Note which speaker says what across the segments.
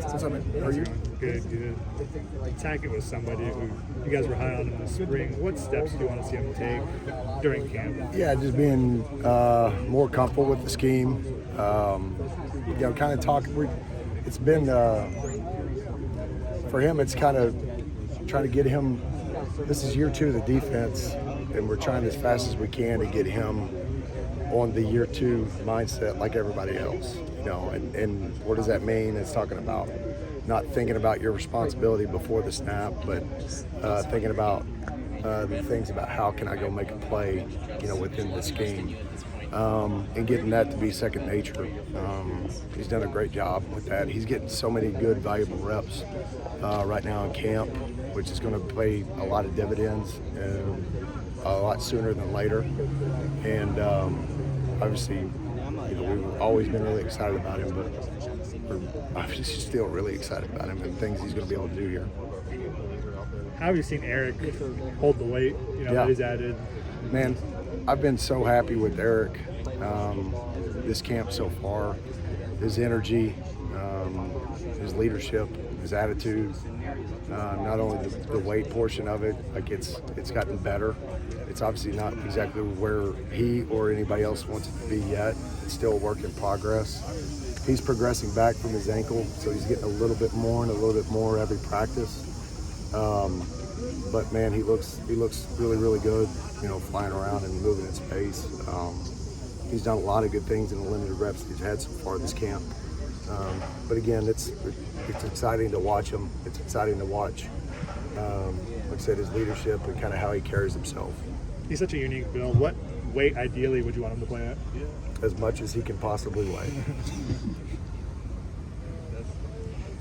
Speaker 1: What's up, man? How are you?
Speaker 2: Good, good. Tack was somebody who you guys were high on in the spring. What steps do you want to see him take during camp?
Speaker 1: Yeah, just being more comfortable with the scheme. Kind of talking. It's been for him. It's kind of trying to get him. This is year 2 of the defense, and we're trying as fast as we can to get him on the year 2 mindset like everybody else. And what does that mean? It's talking about not thinking about your responsibility before the snap, but thinking about the things about how can I go make a play, within the scheme, and getting that to be second nature. He's done a great job with that. He's getting so many good, valuable reps right now in camp, which is going to pay a lot of dividends a lot sooner than later. And obviously, we've always been really excited about him, but we're obviously still really excited about him and things he's going to be able to do here.
Speaker 2: How have you seen Eric hold the weight, that he's added?
Speaker 1: Man, I've been so happy with Eric this camp so far. His energy, his leadership, his attitude, not only the weight portion of it, like it's gotten better. It's obviously not exactly where he or anybody else wants it to be yet. It's still a work in progress. He's progressing back from his ankle, so he's getting a little bit more and a little bit more every practice. But man, he looks really, really good, flying around and moving in space. He's done a lot of good things in the limited reps he's had so far this camp. But again, it's exciting to watch him. It's exciting to watch, like I said, his leadership and kind of how he carries himself.
Speaker 2: He's such a unique build. What weight ideally would you want him to play at?
Speaker 1: As much as he can possibly weigh.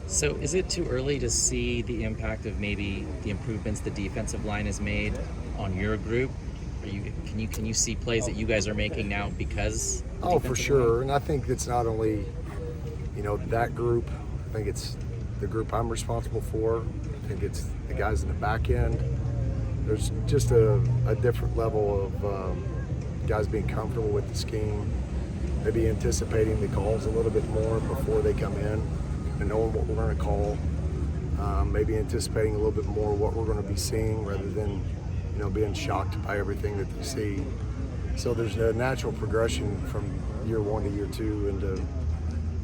Speaker 3: So is it too early to see the impact of maybe the improvements the defensive line has made on your group? Can you see plays that you guys are making now because?
Speaker 1: Oh, for sure. And I think it's not only, that group. I think it's the group I'm responsible for. I think it's the guys in the back end. There's just a different level of guys being comfortable with the scheme, maybe anticipating the calls a little bit more before they come in and knowing what we're going to call, maybe anticipating a little bit more what we're going to be seeing rather than, being shocked by everything that they see. So there's a natural progression from year 1 to year 2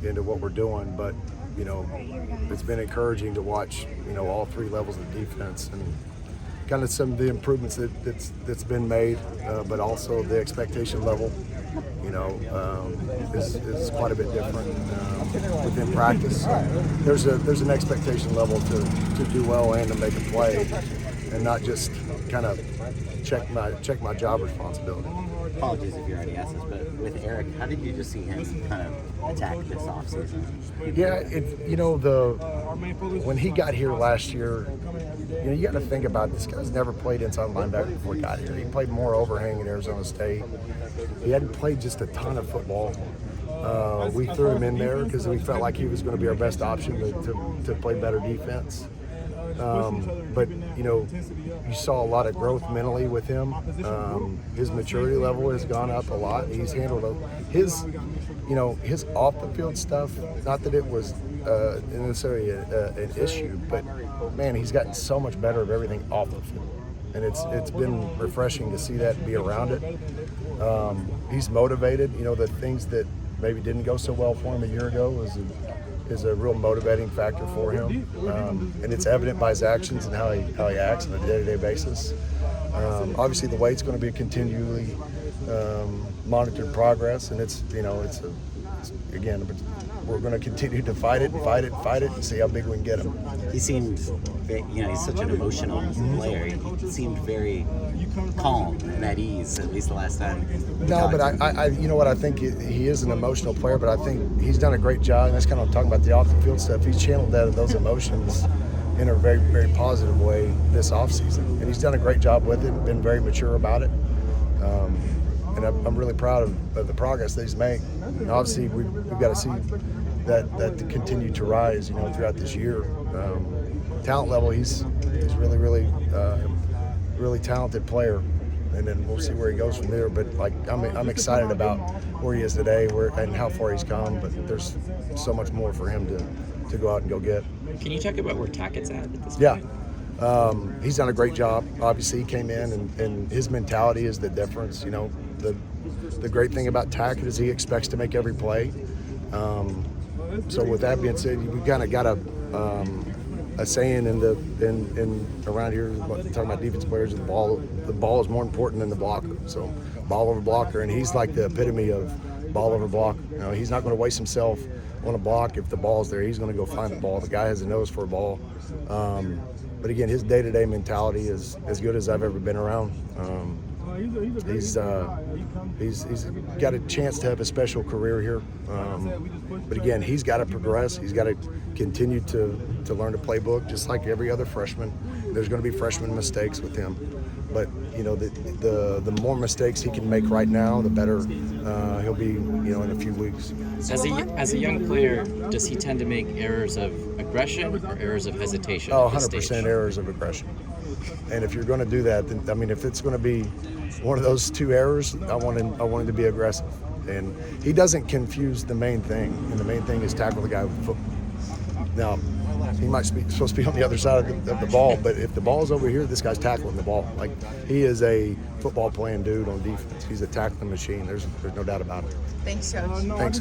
Speaker 1: into what we're doing, but it's been encouraging to watch all 3 levels of defense and kind of some of the improvements that's been made, but also the expectation level is quite a bit different within practice. There's an expectation level to do well and to make a play, and not just kind of check my job responsibility.
Speaker 4: Apologies if you already asked this, but with Eric, how did you just see him kind of attack this offseason?
Speaker 1: Yeah, when he got here last year, you got to think about this guy's never played inside linebacker before he got here. He played more overhang at Arizona State. He hadn't played just a ton of football. We threw him in there because we felt like he was going to be our best option to play better defense. But you saw a lot of growth mentally with him. His maturity level has gone up a lot. He's handled his off the field stuff. Not that it was necessarily an issue, but man, he's gotten so much better of everything off the field, and it's been refreshing to see that and be around it. He's motivated. The things that maybe didn't go so well for him a year ago is a real motivating factor for him, and it's evident by his actions and how he acts on a day-to-day basis. Obviously, the weight's going to be a continually monitored progress, and again, we're going to continue to fight it and see how big we can get him.
Speaker 4: He seemed, he's such an emotional player. He seemed very calm and at ease, at least the last time.
Speaker 1: No, but I think he is an emotional player, but I think he's done a great job, and that's kind of what I'm talking about, the off-the-field stuff. He's channeled those emotions in a very, very positive way this offseason, and he's done a great job with it, been very mature about it. And I'm really proud of the progress that he's made. And obviously, we've got to see that to continue to rise, throughout this year. Talent level, he's really, really, really talented player. and then we'll see where he goes from there. But like I'm excited about where he is today, and how far he's come. But there's so much more for him to go out and go get.
Speaker 3: Can you talk about where Tackett's at this point?
Speaker 1: Yeah. He's done a great job. Obviously, he came in, and his mentality is the difference. You know, the great thing about Tack is he expects to make every play. So with that being said, we kind of got a saying in around here talking about defense players. The ball is more important than the blocker. So ball over blocker, and he's like the epitome of ball over block. You know, he's not going to waste himself on a block. If the ball's there, he's going to go find the ball. The guy has a nose for a ball. But again, his day-to-day mentality is as good as I've ever been around. He's got a chance to have a special career here. But again, he's got to progress. He's got to continue to learn the playbook, just like every other freshman. There's going to be freshman mistakes with him. But you know, the more mistakes he can make right now, the better he'll be. You know, in a few weeks.
Speaker 3: As a young player, does he tend to make errors of aggression or errors of hesitation?
Speaker 1: Oh,
Speaker 3: at this
Speaker 1: 100%
Speaker 3: stage?
Speaker 1: errors of aggression. And if you're going to do that, then I mean, if it's going to be one of those two errors, I want him to be aggressive. And he doesn't confuse the main thing, and the main thing is tackle the guy with the football. Now, he might be supposed to be on the other side of the ball, but if the ball's over here, this guy's tackling the ball. Like, he is a football playing dude on defense. He's a tackling machine. There's no doubt about it.
Speaker 5: Thanks, Coach.
Speaker 1: Thanks.